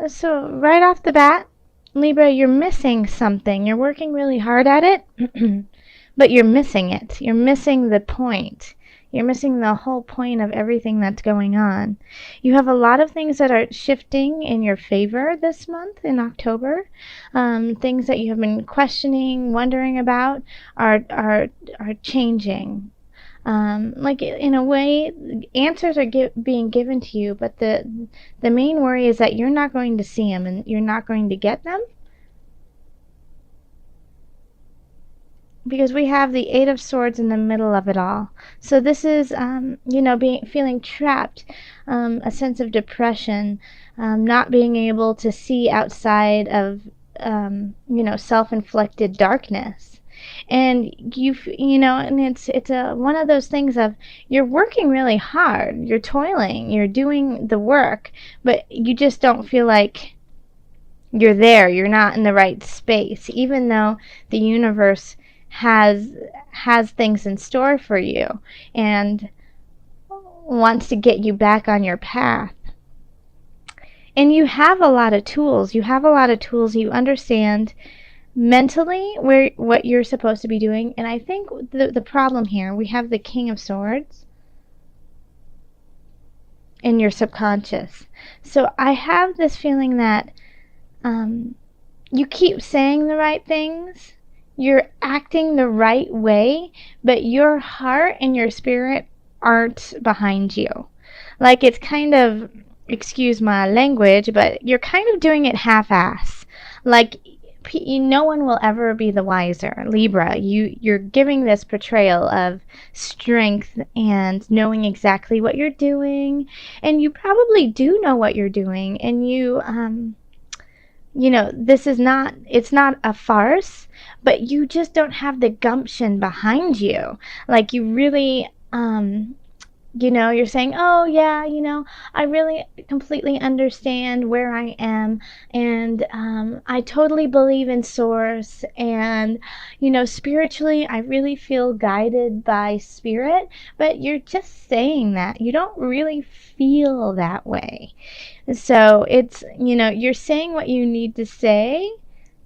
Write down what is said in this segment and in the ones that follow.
So right off the bat, Libra, you're missing something. You're working really hard at it, but you're missing it. You're missing the point. You're missing the whole point of everything that's going on. You have a lot of things that are shifting in your favor this month in October. Things that you have been questioning, wondering about, are changing. Like in a way, answers are being given to you, but the main worry is that you're not going to see them and you're not going to get them, because we have the Eight of Swords in the middle of it all. So this is, feeling trapped, a sense of depression, not being able to see outside of, self-inflicted darkness. And and it's one of those things of, you're working really hard, you're toiling, you're doing the work, but you just don't feel like you're there. You're not in the right space, even though the universe has things in store for you and wants to get you back on your path. And you have a lot of tools. You understand mentally what you're supposed to be doing. And I think the problem here, we have the King of Swords in your subconscious. So I have this feeling that you keep saying the right things, you're acting the right way, but your heart and your spirit aren't behind you. Like, it's kind of, excuse my language, but you're kind of doing it half-ass. Like, no one will ever be the wiser. Libra, you're giving this portrayal of strength and knowing exactly what you're doing, and you probably do know what you're doing, and it's not a farce, but you just don't have the gumption behind you. Like, you really, you're saying, oh yeah, I really completely understand where I am, and I totally believe in source, and spiritually I really feel guided by spirit, but you're just saying that. You don't really feel that way. So it's, you're saying what you need to say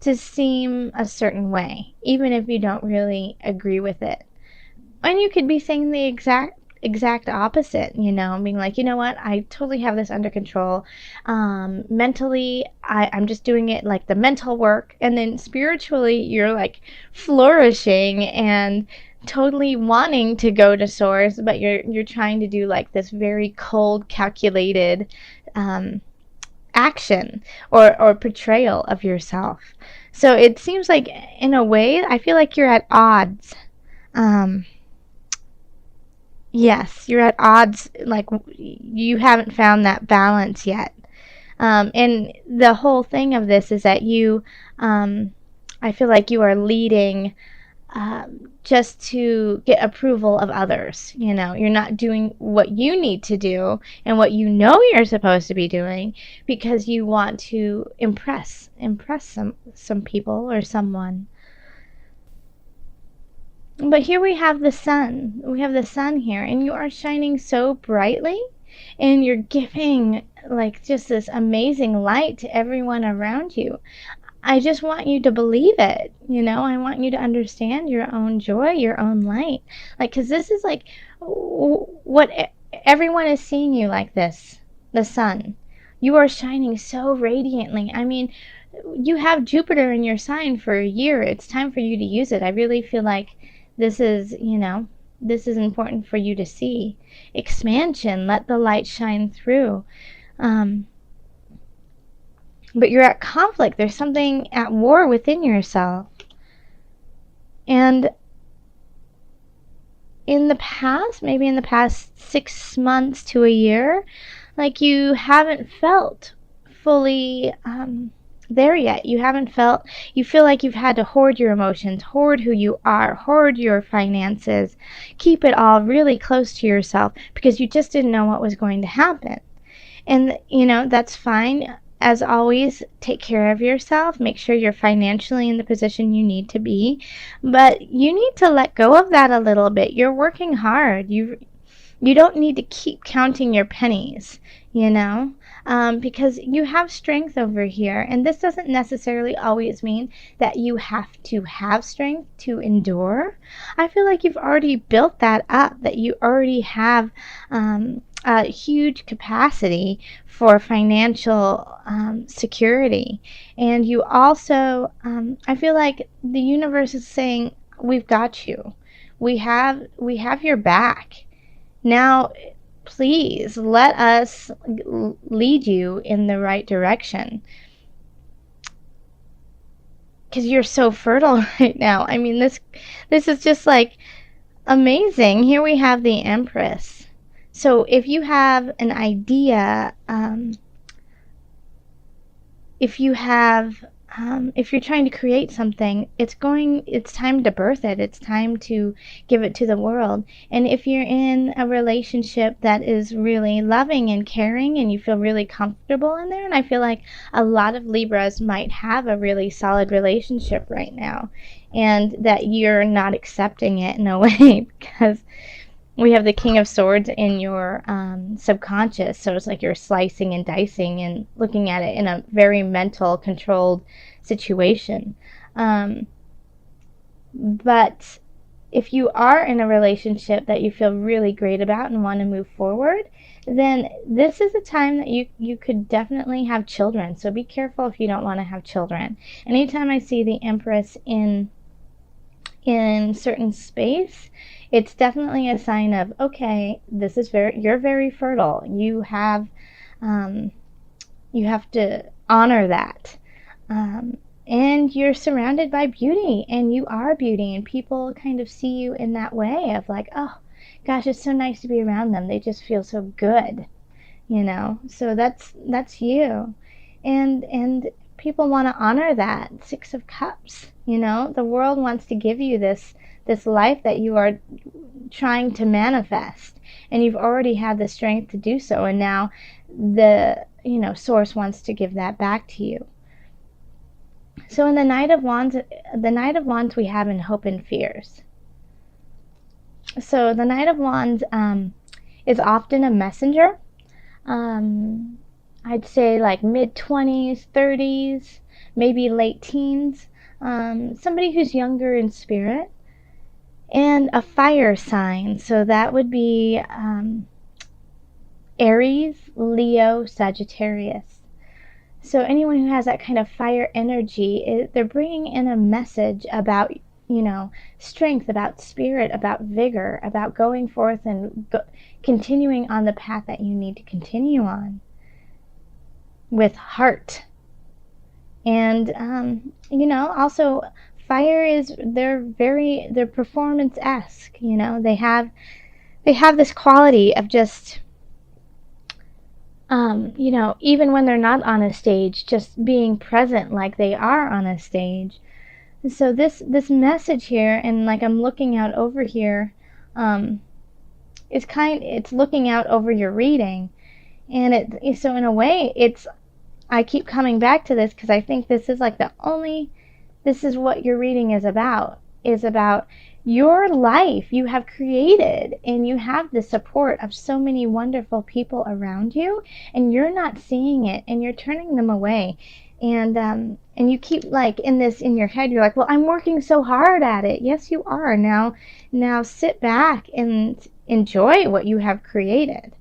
to seem a certain way, even if you don't really agree with it. And you could be saying the exact opposite, being like, you know what, I totally have this under control. Mentally, I'm just doing it, like the mental work, and then spiritually you're like flourishing and totally wanting to go to source, but you're trying to do like this very cold, calculated action or portrayal of yourself. So it seems like, in a way, I feel like you're at odds. Yes, you're at odds, like you haven't found that balance yet. And the whole thing of this is that I feel like you are leading just to get approval of others. You're not doing what you need to do and what you're supposed to be doing, because you want to impress some people or someone. But here we have the sun. We have the sun here, and you are shining so brightly, and you're giving like just this amazing light to everyone around you. I just want you to believe it. I want you to understand your own joy, your own light. Like, because this is like what everyone is seeing you like this, the sun. You are shining so radiantly. I mean, you have Jupiter in your sign for a year. It's time for you to use it. I really feel like this is important for you to see. Expansion, let the light shine through. But you're at conflict. There's something at war within yourself. And maybe in the past 6 months to a year, like, you haven't felt fully there yet. You feel like you've had to hoard your emotions, hoard who you are, hoard your finances, keep it all really close to yourself, because you just didn't know what was going to happen. And, that's fine. As always, take care of yourself. Make sure you're financially in the position you need to be. But you need to let go of that a little bit. You're working hard. You don't need to keep counting your pennies, because you have strength over here. And this doesn't necessarily always mean that you have to have strength to endure. I feel like you've already built that up, that you already have a huge capacity for financial security. And you also, I feel like the universe is saying, we've got you. We have your back. Now, please let us lead you in the right direction. Because you're so fertile right now. I mean, this is just like amazing. Here we have the Empress. So if you have an idea, if you're trying to create something, it's time to birth it. It's time to give it to the world. And if you're in a relationship that is really loving and caring and you feel really comfortable in there, and I feel like a lot of Libras might have a really solid relationship right now, and that you're not accepting it in a way because we have the King of Swords in your subconscious, so it's like you're slicing and dicing and looking at it in a very mental, controlled situation. But if you are in a relationship that you feel really great about and want to move forward, then this is a time that you could definitely have children. So be careful if you don't want to have children. Anytime I see the Empress in certain space, it's definitely a sign of, okay, this is you're very fertile. You have to honor that. And you're surrounded by beauty, and you are beauty, and people kind of see you in that way of like, oh gosh, it's so nice to be around them. They just feel so good, So that's you. And people want to honor that. 6 of Cups, the world wants to give you this life that you are trying to manifest, and you've already had the strength to do so, and now the source wants to give that back to you. So in the Knight of Wands we have in Hope and Fears. So the Knight of Wands is often a messenger. I'd say like mid-20s, 30s, maybe late teens. Somebody who's younger in spirit. And a fire sign. So that would be Aries, Leo, Sagittarius. So anyone who has that kind of fire energy, they're bringing in a message about, strength, about spirit, about vigor, about going forth and continuing on the path that you need to continue on with heart. And, also fire is, they're performance-esque, they have this quality of just, even when they're not on a stage, just being present like they are on a stage. So this message here, and like I'm looking out over here, it's looking out over your reading, and so in a way, I keep coming back to this because I think this is like this is what your reading is about your life you have created, and you have the support of so many wonderful people around you, and you're not seeing it, and you're turning them away, and you keep like in your head, you're like, well, I'm working so hard at it. Yes, you are. Now sit back and enjoy what you have created.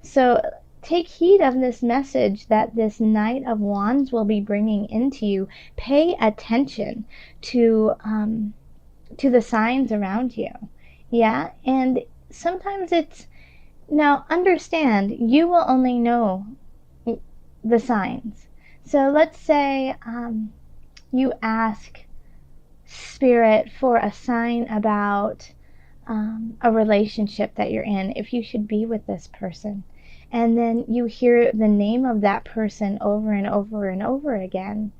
So take heed of this message that this Knight of Wands will be bringing into you. Pay attention to the signs around you. Yeah, and sometimes now understand, you will only know the signs. So let's say you ask Spirit for a sign about a relationship that you're in, if you should be with this person. And then you hear the name of that person over and over and over again.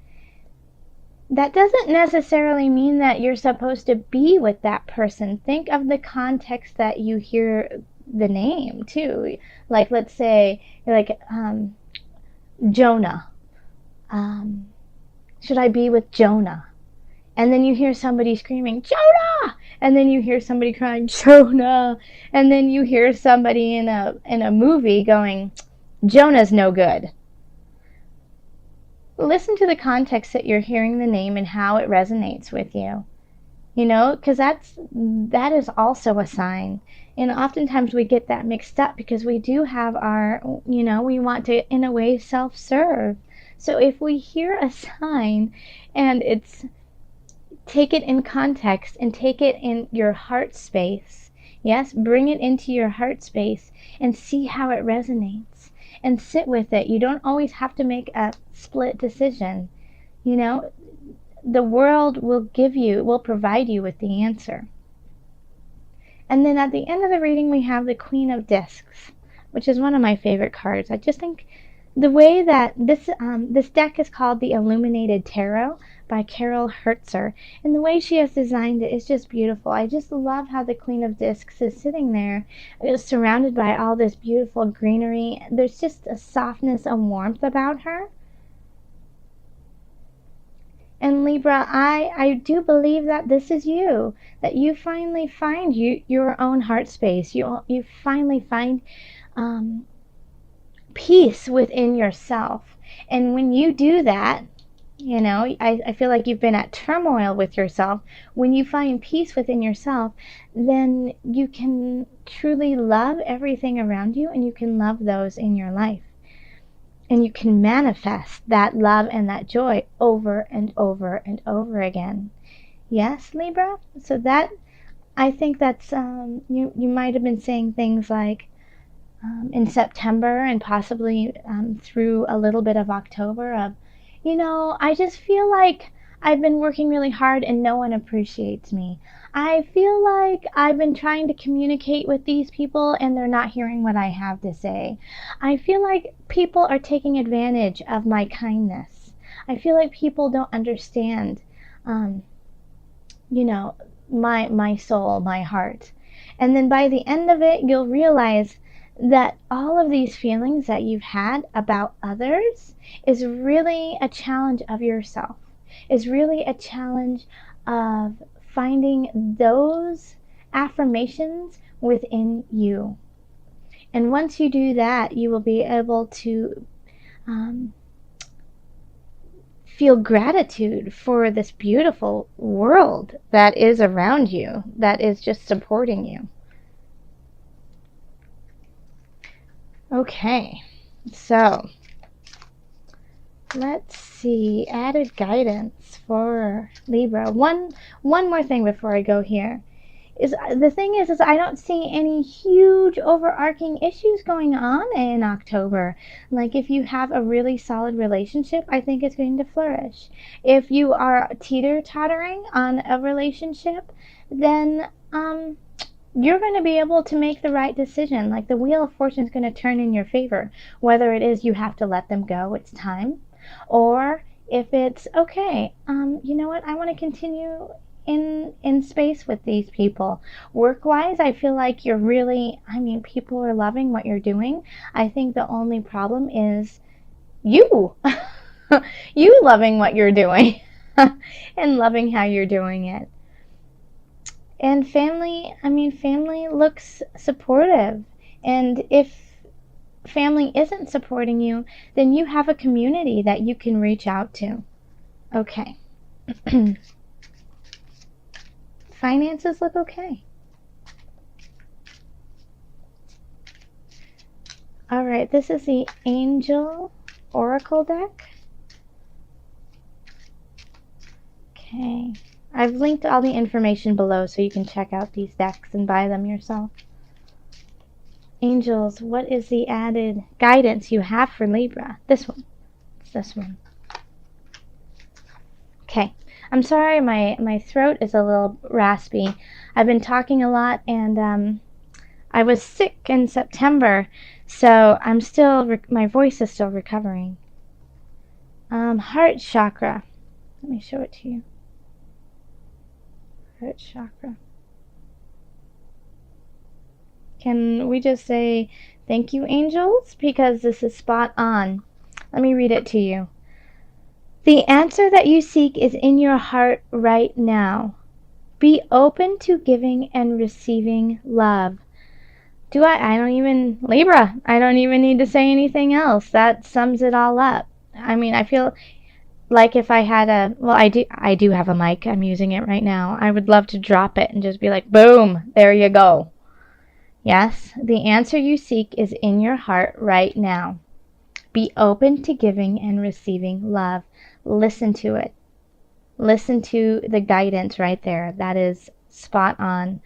That doesn't necessarily mean that you're supposed to be with that person. Think of the context that you hear the name too. Like, let's say, like, Jonah. Should I be with Jonah? And then you hear somebody screaming, Jonah! And then you hear somebody crying, Jonah! And then you hear somebody in a movie going, Jonah's no good. listen to the context that you're hearing the name and how it resonates with you. You know, because that is also a sign. And oftentimes we get that mixed up because we do have our, you know, we want to, in a way, self-serve. So if we hear a sign and it's, take it in context and take it in your heart space. Yes, bring it into your heart space and see how it resonates and sit with it. You don't always have to make a split decision. You know, the world will provide you with the answer. And then at the end of the reading, we have the Queen of Discs, which is one of my favorite cards. I just think the way that this deck is called the Illuminated Tarot by Carol Hertzer, and the way she has designed it is just beautiful. I just love how the Queen of Discs is sitting there, surrounded by all this beautiful greenery. There's just a softness and warmth about her. And Libra, I do believe that this is you, that you finally find your own heart space. You finally find peace within yourself. And when you do that, you know, I feel like you've been at turmoil with yourself. When you find peace within yourself, then you can truly love everything around you and you can love those in your life. And you can manifest that love and that joy over and over and over again. Yes, Libra? So that, I think that's, you might have been saying things like, in September and possibly through a little bit of October of, you know, I just feel like I've been working really hard and no one appreciates me. I feel like I've been trying to communicate with these people and they're not hearing what I have to say. I feel like people are taking advantage of my kindness. I feel like people don't understand, you know, my soul, my heart. And then by the end of it, you'll realize that all of these feelings that you've had about others is really a challenge of yourself, is really a challenge of finding those affirmations within you. And once you do that, you will be able to feel gratitude for this beautiful world that is around you, that is just supporting you. Okay, so let's see, added guidance for Libra. One more thing before I go here is the thing is I don't see any huge overarching issues going on in October. Like if you have a really solid relationship, I think it's going to flourish. If you are teeter-tottering on a relationship, then you're going to be able to make the right decision. Like the wheel of fortune is going to turn in your favor, whether it is you have to let them go, it's time, or if it's okay, you know what, I want to continue in space with these people. Work-wise, I feel like you're really, I mean, people are loving what you're doing. I think the only problem is you. You loving what you're doing and loving how you're doing it. And family, I mean, family looks supportive. And if family isn't supporting you, then you have a community that you can reach out to. Okay. Finances look okay. All right, this is the Angel Oracle deck. Okay. I've linked all the information below so you can check out these decks and buy them yourself. Angels, what is the added guidance you have for Libra? This one. It's this one. Okay. I'm sorry, my throat is a little raspy. I've been talking a lot and I was sick in September, so I'm still, my voice is still recovering. Heart chakra. Let me show it to you. Heart chakra. Can we just say thank you, angels? Because this is spot on. Let me read it to you. The answer that you seek is in your heart right now. Be open to giving and receiving love. I don't even, Libra, I don't even need to say anything else. That sums it all up. I mean, I feel like if I had a, well, I do have a mic. I'm using it right now. I would love to drop it and just be like, boom, there you go. Yes, the answer you seek is in your heart right now. Be open to giving and receiving love. Listen to it. Listen to the guidance right there. That is spot on.